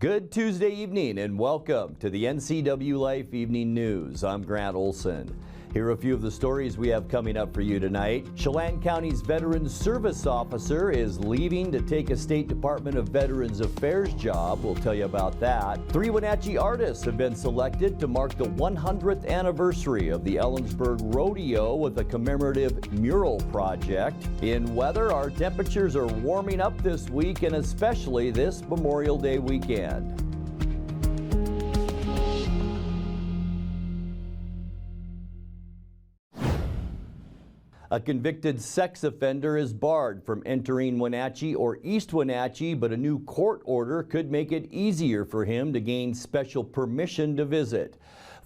Good Tuesday evening and welcome to the NCWLIFE Evening News. I'm Grant Olson. Here are a few of the stories we have coming up for you tonight. Chelan County's Veterans Service Officer is leaving to take a State Department of Veterans Affairs job. We'll tell you about that. 3 Wenatchee artists have been selected to mark the 100th anniversary of the Ellensburg Rodeo with a commemorative mural project. In weather, our temperatures are warming up this week and especially this Memorial Day weekend. A convicted sex offender is barred from entering Wenatchee or East Wenatchee, but a new court order could make it easier for him to gain special permission to visit.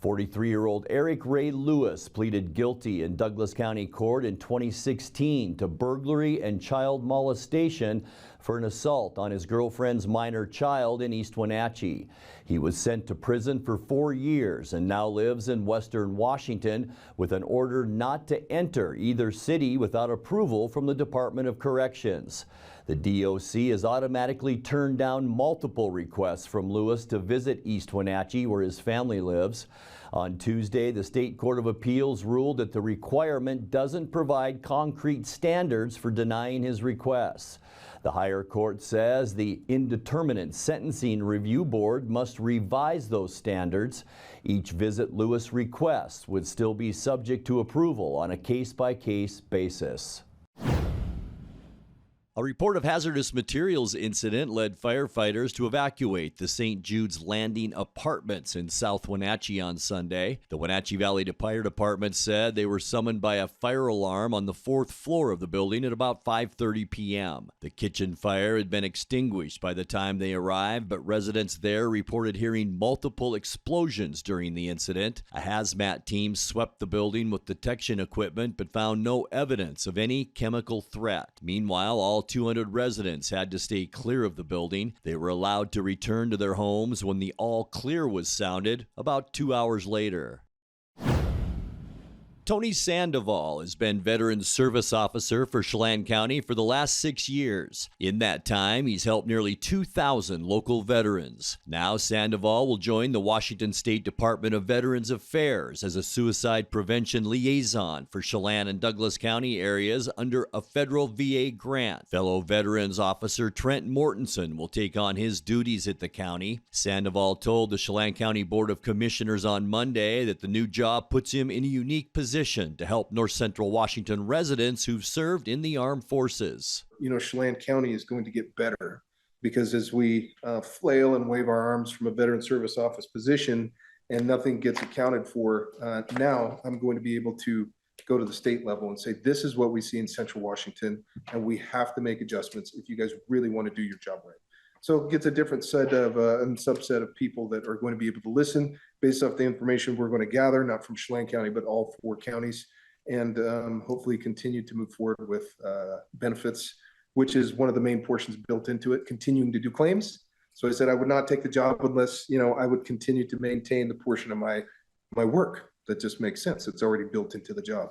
43-year-old Eric Ray Lewis pleaded guilty in Douglas County Court in 2016 to burglary and child molestation for an assault on his girlfriend's minor child in East Wenatchee. He was sent to prison for 4 years and now lives in Western Washington with an order not to enter either city without approval from the Department of Corrections. The DOC has automatically turned down multiple requests from Lewis to visit East Wenatchee, where his family lives. On Tuesday, the State Court of Appeals ruled that the requirement doesn't provide concrete standards for denying his requests. The higher court says the Indeterminate Sentencing Review Board must revise those standards. Each visit Lewis requests would still be subject to approval on a case-by-case basis. A report of hazardous materials incident led firefighters to evacuate the St. Jude's Landing apartments in South Wenatchee on Sunday. The Wenatchee Valley Fire Department said they were summoned by a fire alarm on the 4th floor of the building at about 5:30 p.m. The kitchen fire had been extinguished by the time they arrived, but residents there reported hearing multiple explosions during the incident. A hazmat team swept the building with detection equipment but found no evidence of any chemical threat. Meanwhile, all 200 residents had to stay clear of the building. They were allowed to return to their homes when the all clear was sounded about 2 hours later. Tony Sandoval has been Veterans Service Officer for Chelan County for the last 6 years. In that time, he's helped nearly 2,000 local veterans. Now Sandoval will join the Washington State Department of Veterans Affairs as a suicide prevention liaison for Chelan and Douglas County areas under a federal VA grant. Fellow Veterans Officer Trent Mortensen will take on his duties at the county. Sandoval told the Chelan County Board of Commissioners on Monday that the new job puts him in a unique position to help North Central Washington residents who've served in the armed forces. You know, Chelan County is going to get better because as we flail and wave our arms from a veteran service office position and nothing gets accounted for, now I'm going to be able to go to the state level and say, this is what we see in Central Washington, and we have to make adjustments if you guys really want to do your job right. So it gets a different set of and subset of people that are going to be able to listen based off the information we're going to gather, not from Chelan County, but all 4 counties, and hopefully continue to move forward with benefits, which is one of the main portions built into it, continuing to do claims. So I said I would not take the job unless, you know, I would continue to maintain the portion of my work that just makes sense. It's already built into the job.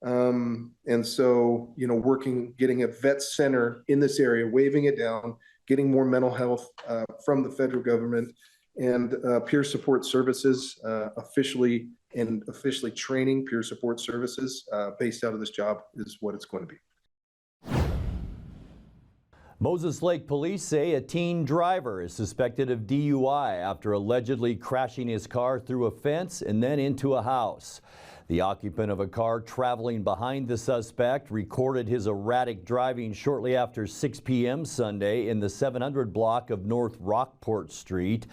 And so, you know, getting a vet center in this area, waving it down, getting more mental health from the federal government, and peer support services, officially training peer support services based out of this job is what it's going to be. Moses Lake police say a teen driver is suspected of DUI after allegedly crashing his car through a fence and then into a house. The occupant of a car traveling behind the suspect recorded his erratic driving shortly after 6 p.m. Sunday in the 700 block of North Rockport Street.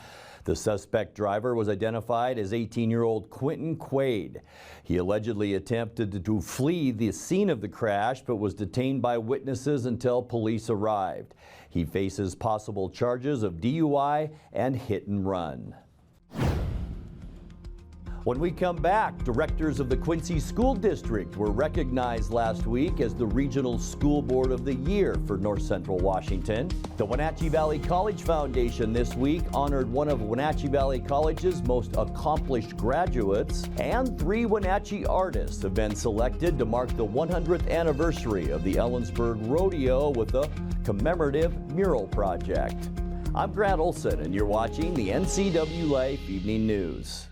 The suspect driver was identified as 18-year-old Quentin Quaid. He allegedly attempted to flee the scene of the crash but was detained by witnesses until police arrived. He faces possible charges of DUI and hit and run. When we come back, directors of the Quincy School District were recognized last week as the Regional School Board of the Year for North Central Washington. The Wenatchee Valley College Foundation this week honored one of Wenatchee Valley College's most accomplished graduates, and 3 Wenatchee artists have been selected to mark the 100th anniversary of the Ellensburg Rodeo with a commemorative mural project. I'm Grant Olson, and you're watching the NCWLIFE Evening News.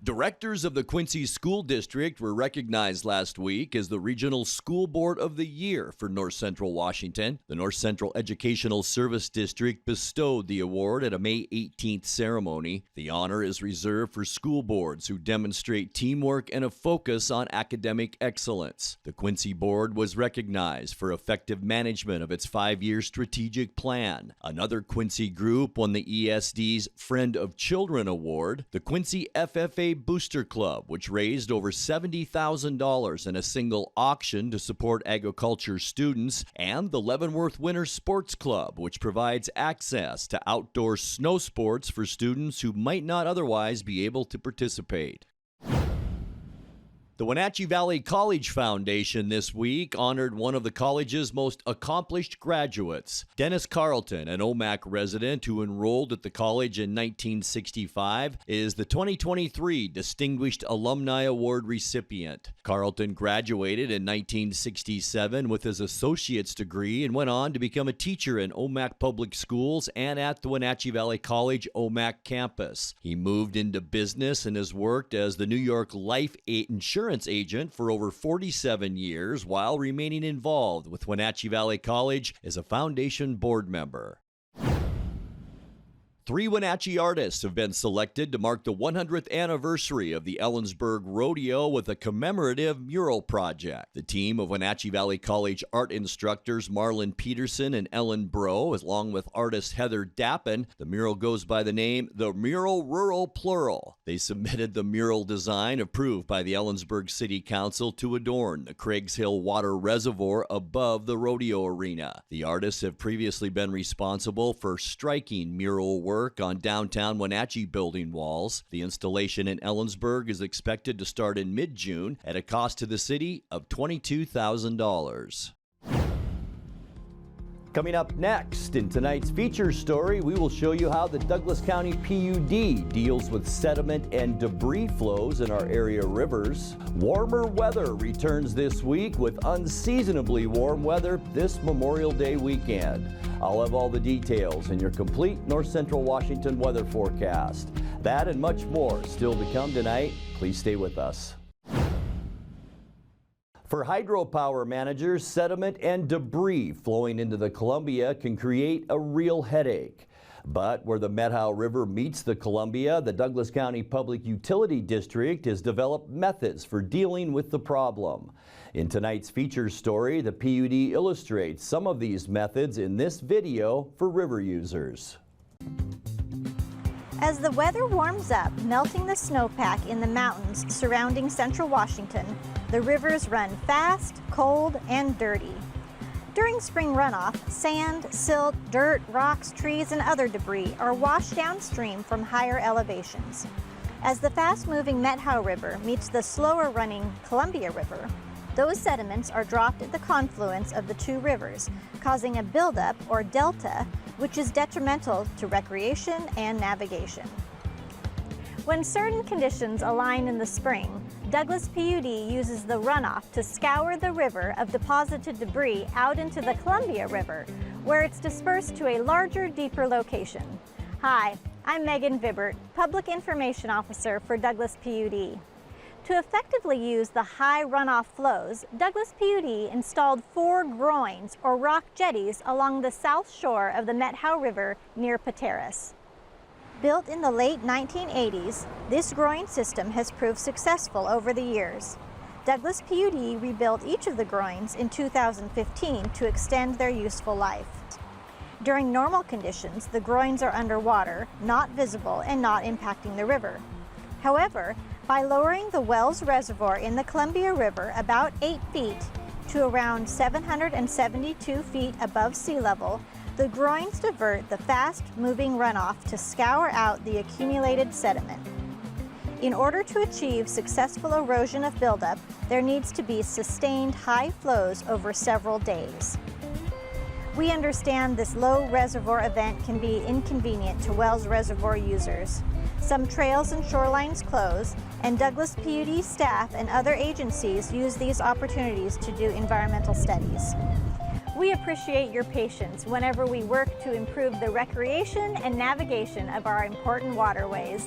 Directors of the Quincy School District were recognized last week as the Regional School Board of the Year for North Central Washington. The North Central Educational Service District bestowed the award at a May 18th ceremony. The honor is reserved for school boards who demonstrate teamwork and a focus on academic excellence. The Quincy Board was recognized for effective management of its 5-year strategic plan. Another Quincy group won the ESD's Friend of Children Award. The Quincy FFA Booster Club, which raised over $70,000 in a single auction to support agriculture students, and the Leavenworth Winter Sports Club, which provides access to outdoor snow sports for students who might not otherwise be able to participate. The Wenatchee Valley College Foundation this week honored one of the college's most accomplished graduates. Dennis Carlton, an Omak resident who enrolled at the college in 1965, is the 2023 Distinguished Alumni Award recipient. Carlton graduated in 1967 with his associate's degree and went on to become a teacher in Omak Public Schools and at the Wenatchee Valley College Omak campus. He moved into business and has worked as the New York Life insurance agent for over 47 years while remaining involved with Wenatchee Valley College as a foundation board member. 3 Wenatchee artists have been selected to mark the 100th anniversary of the Ellensburg Rodeo with a commemorative mural project. The team of Wenatchee Valley College art instructors Marlon Peterson and Ellen Bro, along with artist Heather Dappin, the mural goes by the name The Mural Rural Plural. They submitted the mural design approved by the Ellensburg City Council to adorn the Craigs Hill Water Reservoir above the rodeo arena. The artists have previously been responsible for striking mural work on downtown Wenatchee building walls. The installation in Ellensburg is expected to start in mid-June at a cost to the city of $22,000. Coming up next in tonight's feature story, we will show you how the Douglas County PUD deals with sediment and debris flows in our area rivers. Warmer weather returns this week with unseasonably warm weather this Memorial Day weekend. I'll have all the details in your complete North Central Washington weather forecast. That and much more still to come tonight. Please stay with us. For hydropower managers, sediment and debris flowing into the Columbia can create a real headache. But where the Methow River meets the Columbia, the Douglas County Public Utility District has developed methods for dealing with the problem. In tonight's feature story, the PUD illustrates some of these methods in this video for river users. As the weather warms up, melting the snowpack in the mountains surrounding central Washington, the rivers run fast, cold, and dirty. During spring runoff, sand, silt, dirt, rocks, trees, and other debris are washed downstream from higher elevations. As the fast-moving Methow River meets the slower-running Columbia River, those sediments are dropped at the confluence of the two rivers, causing a buildup, or delta, which is detrimental to recreation and navigation. When certain conditions align in the spring, Douglas PUD uses the runoff to scour the river of deposited debris out into the Columbia River, where it's dispersed to a larger, deeper location. Hi, I'm Megan Vibbert, Public Information Officer for Douglas PUD. To effectively use the high runoff flows, Douglas PUD installed 4 groins or rock jetties along the south shore of the Methow River near Pateros. Built in the late 1980s, this groin system has proved successful over the years. Douglas PUD rebuilt each of the groins in 2015 to extend their useful life. During normal conditions, the groins are underwater, not visible, and not impacting the river. However, by lowering the Wells Reservoir in the Columbia River about 8 feet to around 772 feet above sea level, the groins divert the fast-moving runoff to scour out the accumulated sediment. In order to achieve successful erosion of buildup, there needs to be sustained high flows over several days. We understand this low reservoir event can be inconvenient to Wells Reservoir users. Some trails and shorelines close, and Douglas PUD staff and other agencies use these opportunities to do environmental studies. We appreciate your patience whenever we work to improve the recreation and navigation of our important waterways.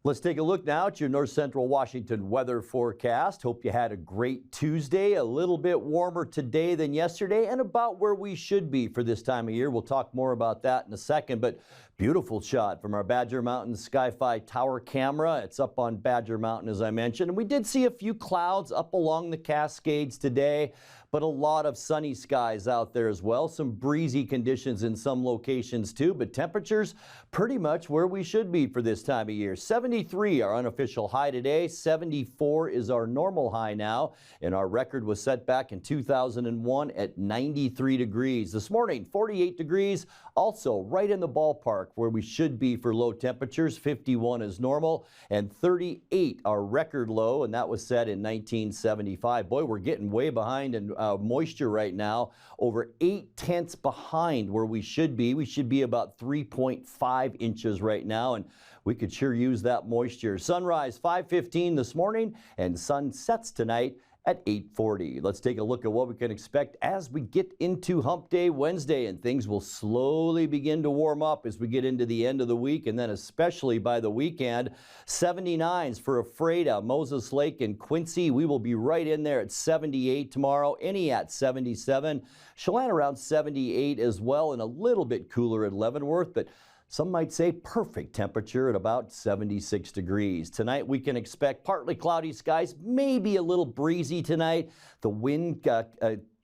Let's take a look now at your North Central Washington weather forecast. Hope you had a great Tuesday. A little bit warmer today than yesterday and about where we should be for this time of year. We'll talk more about that in a second, but beautiful shot from our Badger Mountain Sky-Fi tower camera. It's up on Badger Mountain, as I mentioned. And we did see a few clouds up along the Cascades today, but a lot of sunny skies out there as well. Some breezy conditions in some locations too, but temperatures pretty much where we should be for this time of year. 73 our unofficial high today. 74 is our normal high now, and our record was set back in 2001 at 93 degrees. This morning, 48 degrees, also right in the ballpark where we should be for low temperatures. 51 is normal, and 38 our record low, and that was set in 1975. Boy, we're getting way behind in moisture right now, over 8/10 behind where we should be. We should be about 3.5 inches right now, and we could sure use that moisture. Sunrise 5:15 this morning, and sun sets tonight at 8:40. Let's take a look at what we can expect as we get into Hump Day Wednesday, and things will slowly begin to warm up as we get into the end of the week, and then especially by the weekend. 79s for Ephrata, Moses Lake, and Quincy. We will be right in there at 78 tomorrow. Any at 77. Chelan around 78 as well, and a little bit cooler at Leavenworth, but some might say perfect temperature at about 76 degrees. Tonight we can expect partly cloudy skies, maybe a little breezy tonight. The wind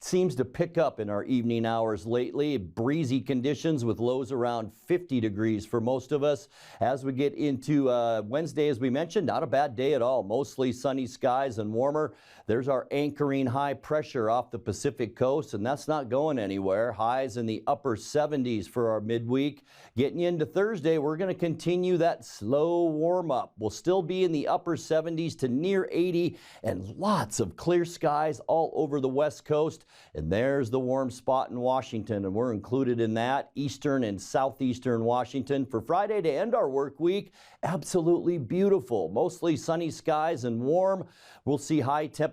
seems to pick up in our evening hours lately. Breezy conditions with lows around 50 degrees for most of us. As we get into Wednesday, as we mentioned, not a bad day at all. Mostly sunny skies and warmer. There's our anchoring high pressure off the Pacific coast, and that's not going anywhere. Highs in the upper 70s for our midweek. Getting into Thursday, we're going to continue that slow warm up. We'll still be in the upper 70s to near 80, and lots of clear skies all over the west coast. And there's the warm spot in Washington, and we're included in that. Eastern and southeastern Washington for Friday to end our work week. Absolutely beautiful. Mostly sunny skies and warm. We'll see high temperatures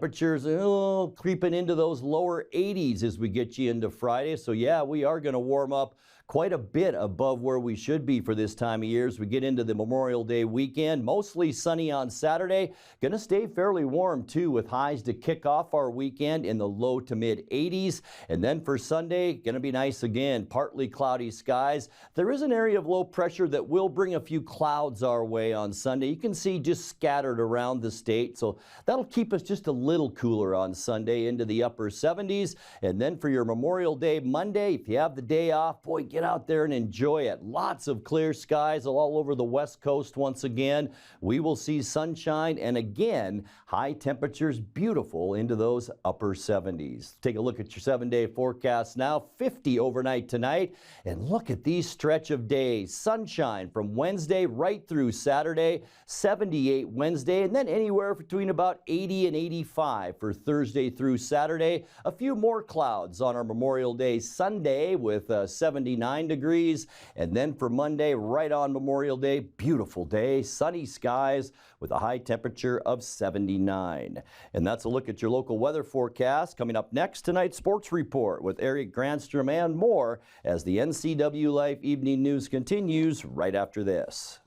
creeping into those lower 80s as we get you into Friday. So yeah, we are going to warm up quite a bit above where we should be for this time of year as we get into the Memorial Day weekend. Mostly sunny on Saturday. Going to stay fairly warm too, with highs to kick off our weekend in the low to mid 80s. And then for Sunday, going to be nice again. Partly cloudy skies. There is an area of low pressure that will bring a few clouds our way on Sunday. You can see just scattered around the state. So that'll keep us just a little cooler on Sunday into the upper 70s. And then for your Memorial Day Monday, if you have the day off, boy, get out there and enjoy it. Lots of clear skies all over the west coast once again. We will see sunshine and again, high temperatures beautiful into those upper 70s. Take a look at your 7-day forecast now. 50 overnight tonight. And look at these stretch of days. Sunshine from Wednesday right through Saturday. 78 Wednesday, and then anywhere between about 80 and 85 for Thursday through Saturday. A few more clouds on our Memorial Day Sunday with 79 degrees, and then for Monday right on Memorial Day, beautiful day, sunny skies with a high temperature of 79. And that's a look at your local weather forecast. Coming up next, tonight's sports report with Eric Granstrom and more as the NCWLIFE Evening News continues right after this.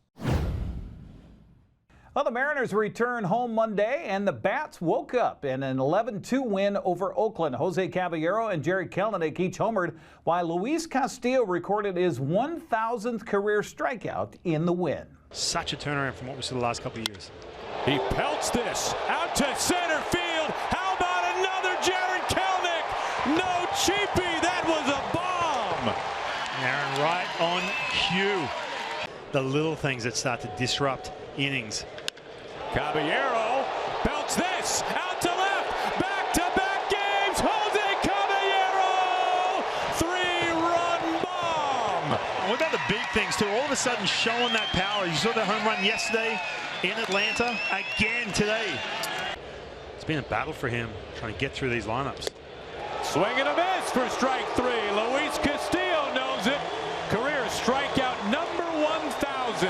Well, the Mariners return home Monday, and the Bats woke up in an 11-2 win over Oakland. Jose Caballero and Jerry Kelenic each homered, while Luis Castillo recorded his 1,000th career strikeout in the win. Such a turnaround from what we saw the last couple of years. He pelts this out to center field. How about another Jared Kelenic? No cheapie. That was a bomb. Aaron right on cue. The little things that start to disrupt innings. Caballero belts this out to left. Back-to-back games. Jose Caballero. 3-run bomb. What about the big things too? All of a sudden showing that power. You saw the home run yesterday in Atlanta. Again today. It's been a battle for him trying to get through these lineups. Swing and a miss for strike 3. Luis Castillo knows it. Career strikeout number 1,000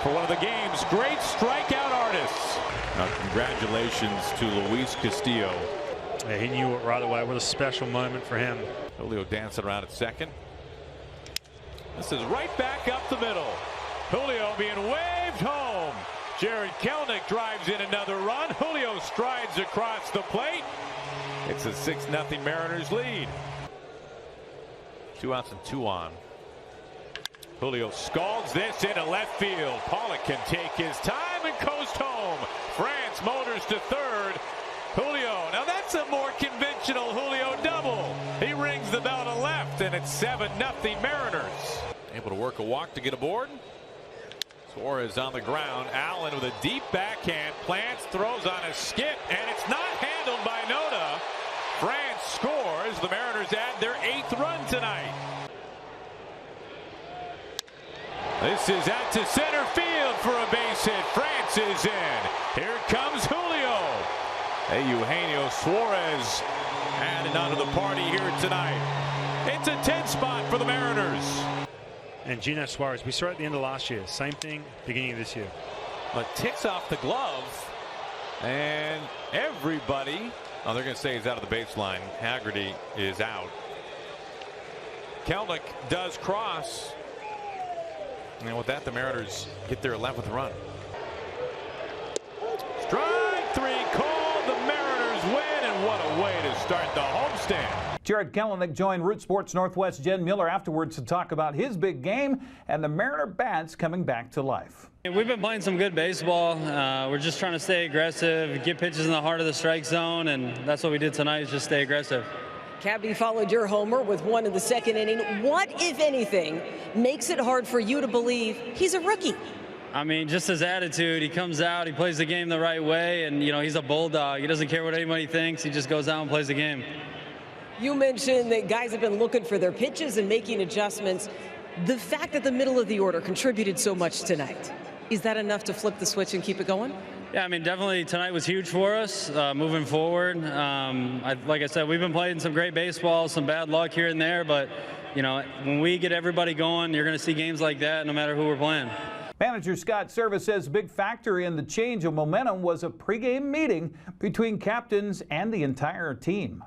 for one of the game's great strikeout artists. Congratulations to Luis Castillo. Yeah, he knew it right away. What a special moment for him. Julio dancing around at second. This is right back up the middle. Julio being waved home. Jared Kelnick drives in another run. Julio strides across the plate. It's a 6-0 Mariners lead. 2 outs and 2 on. Julio scalds this into left field. Pollock can take his time and coast home. France motors to third. Julio, now that's a more conventional Julio double. He rings the bell to left, and it's 7-0 Mariners. Able to work a walk to get aboard. Suarez on the ground. Allen with a deep backhand. Plants throws on a skip, and it's not handled by Noda. France scores. The Mariners add their 8th run tonight. This is out to center field for a base hit. France is in. Here comes Julio. Eugenio Suarez added onto the party here tonight. It's a 10 spot for the Mariners. And Gino Suarez, we saw it at the end of last year. Same thing, beginning of this year. But ticks off the glove. And everybody, oh, they're going to say he's out of the baseline. Haggerty is out. Kelnick does cross. And with that, the Mariners get their 11th run. Strike 3 called. The Mariners win, and what a way to start the homestand. Jared Kelnick joined Root Sports Northwest Jen Mueller afterwards to talk about his big game and the Mariner bats coming back to life. We've been playing some good baseball. We're just trying to stay aggressive, get pitches in the heart of the strike zone, and that's what we did tonight, is just stay aggressive. Cabby followed your homer with 1 in the 2nd inning. What, if anything, makes it hard for you to believe he's a rookie? I mean, just his attitude. He comes out, he plays the game the right way, and, you know, he's a bulldog. He doesn't care what anybody thinks. He just goes out and plays the game. You mentioned that guys have been looking for their pitches and making adjustments. The fact that the middle of the order contributed so much tonight, is that enough to flip the switch and keep it going? Yeah, I mean, definitely tonight was huge for us moving forward. Like I said, we've been playing some great baseball, some bad luck here and there, but, you know, when we get everybody going, you're going to see games like that no matter who we're playing. Manager Scott Service says a big factor in the change of momentum was a pregame meeting between captains and the entire team.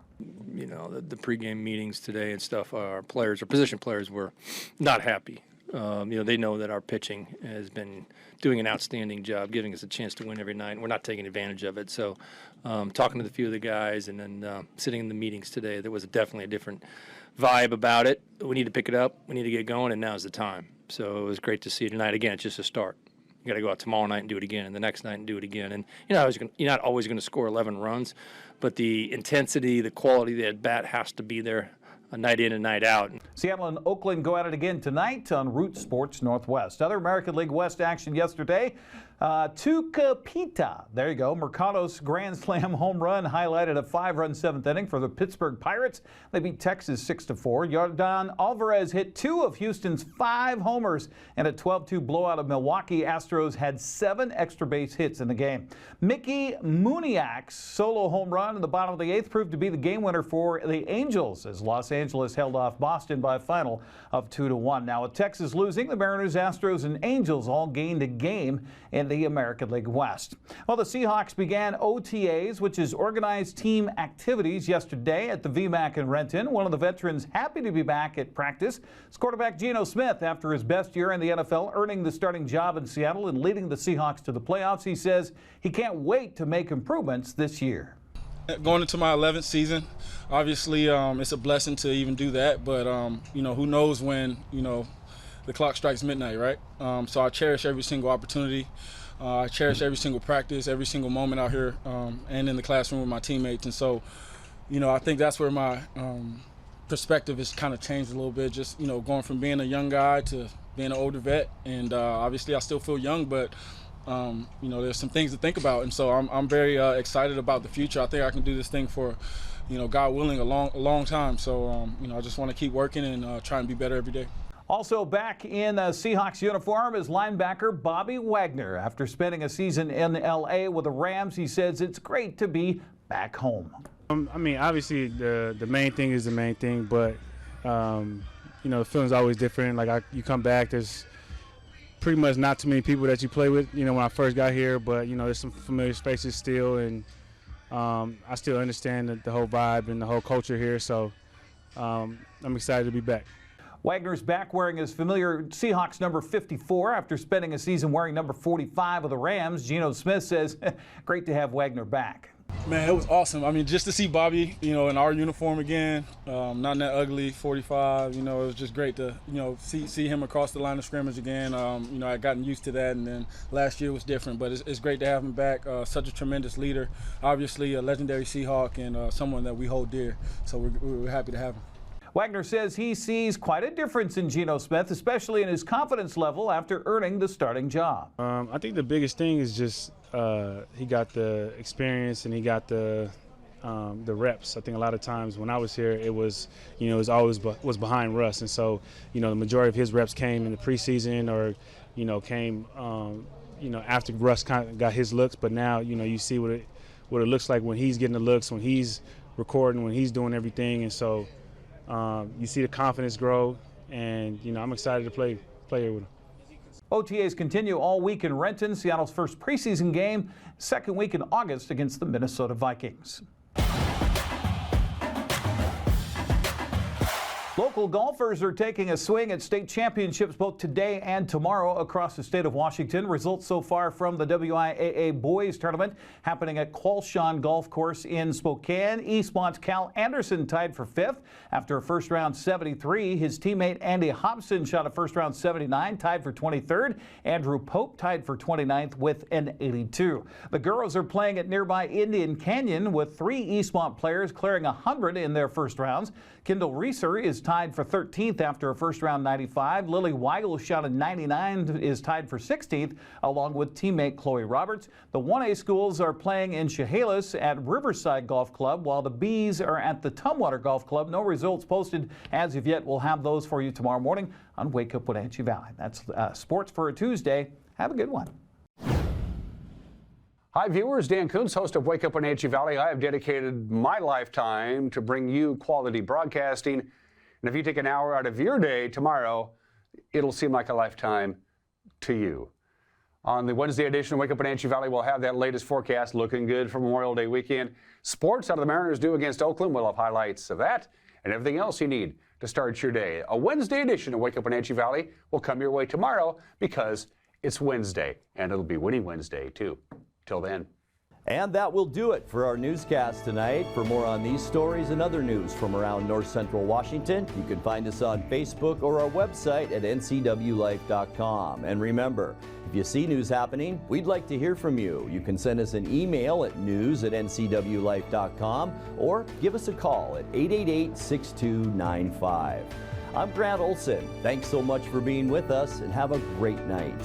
You know, the pregame meetings today and stuff, our players, our position players were not happy. You know, they know that our pitching has been doing an outstanding job, giving us a chance to win every night. We're not taking advantage of it. So talking to a few of the guys and then sitting in the meetings today, there was definitely a different vibe about it. We need to pick it up. We need to get going, and now's the time. So it was great to see tonight. Again, it's just a start. You got to go out tomorrow night and do it again, and the next night and do it again. And you're not always going to score 11 runs, but the intensity, the quality of the at bat has to be there, night in and night out. Seattle and Oakland go at it again tonight on Root Sports Northwest. Other American League West action yesterday. Tucapita, there you go. Mercado's grand slam home run highlighted a 5-run 7th inning for the Pittsburgh Pirates. They beat Texas 6-4. Yordan Alvarez hit 2 of Houston's 5 homers, and a 12-2 blowout of Milwaukee Astros had 7 extra base hits in the game. Mickey Muniak's solo home run in the bottom of the 8th proved to be the game winner for the Angels as Los Angeles held off Boston by a final of 2-1. Now, with Texas losing, the Mariners, Astros, and Angels all gained a game in the American League West. Well, the Seahawks began OTAs, which is organized team activities, yesterday at the VMAC in Renton. One of the veterans happy to be back at practice is quarterback Geno Smith after his best year in the NFL, earning the starting job in Seattle and leading the Seahawks to the playoffs. He says he can't wait to make improvements this year. Going into my 11th season, obviously it's a blessing to even do that, but you know, who knows when, you know, the clock strikes midnight, right? So I cherish every single opportunity. I cherish every single practice, every single moment out here and in the classroom with my teammates. And so, you know, I think that's where my perspective has kind of changed a little bit, just, you know, going from being a young guy to being an older vet. And obviously I still feel young, but, you know, there's some things to think about. And so I'm very excited about the future. I think I can do this thing for, you know, God willing, a long time. So, you know, I just want to keep working and try and be better every day. Also back in a Seahawks uniform is linebacker Bobby Wagner. After spending a season in L.A. with the Rams, he says it's great to be back home. I mean, obviously the main thing is the main thing, but you know, the feeling's always different. Like you come back, there's pretty much not too many people that you play with, you know, when I first got here, but, you know, there's some familiar faces still, and I still understand the whole vibe and the whole culture here, so I'm excited to be back. Wagner's back wearing his familiar Seahawks number 54 after spending a season wearing number 45 of the Rams. Geno Smith says, great to have Wagner back. Man, it was awesome. I mean, just to see Bobby, you know, in our uniform again, not that ugly, 45, you know, it was just great to, you know, see him across the line of scrimmage again. You know, I'd gotten used to that, and then last year was different, but it's great to have him back. Such a tremendous leader, obviously a legendary Seahawk, and someone that we hold dear, so we're happy to have him. Wagner says he sees quite a difference in Geno Smith, especially in his confidence level after earning the starting job. I think the biggest thing is just he got the experience and he got the reps. I think a lot of times when I was here, it was, you know, it was always was behind Russ, and so, you know, the majority of his reps came in the preseason or, you know, came, you know, after Russ kind of got his looks. But now, you know, you see what it looks like when he's getting the looks, when he's recording, when he's doing everything, and so. You see the confidence grow, and, you know, I'm excited to play here with him. OTAs continue all week in Renton. Seattle's first preseason game, second week in August against the Minnesota Vikings. Local golfers are taking a swing at state championships both today and tomorrow across the state of Washington. Results so far from the WIAA Boys Tournament happening at Qualshon Golf Course in Spokane. Eastmont's Cal Anderson tied for 5th after a first round 73. His teammate Andy Hobson shot a first round 79, tied for 23rd. Andrew Pope tied for 29th with an 82. The girls are playing at nearby Indian Canyon with 3 Eastmont players clearing 100 in their first rounds. Kendall Reeser is tied for 13th after a first round 95. Lily Weigel shot a 99, is tied for 16th, along with teammate Chloe Roberts. The 1A schools are playing in Chehalis at Riverside Golf Club, while the Bs are at the Tumwater Golf Club. No results posted as of yet. We'll have those for you tomorrow morning on Wake Up Wenatchee Valley. That's sports for a Tuesday. Have a good one. Hi viewers, Dan Kuntz, host of Wake Up Wenatchee Valley. I have dedicated my lifetime to bring you quality broadcasting. And if you take an hour out of your day tomorrow, it'll seem like a lifetime to you. On the Wednesday edition of Wake Up Wenatchee Valley, we'll have that latest forecast looking good for Memorial Day weekend. Sports out of the Mariners due against Oakland. We'll have highlights of that and everything else you need to start your day. A Wednesday edition of Wake Up Wenatchee Valley will come your way tomorrow because it's Wednesday, and it'll be Winning Wednesday too. Till then. And that will do it for our newscast tonight. For more on these stories and other news from around North Central Washington, you can find us on Facebook or our website at NCWLIFE.com. And remember, if you see news happening, we'd like to hear from you. You can send us an email at news@NCWLIFE.com or give us a call at 888-6295. I'm Grant Olson. Thanks so much for being with us, and have a great night.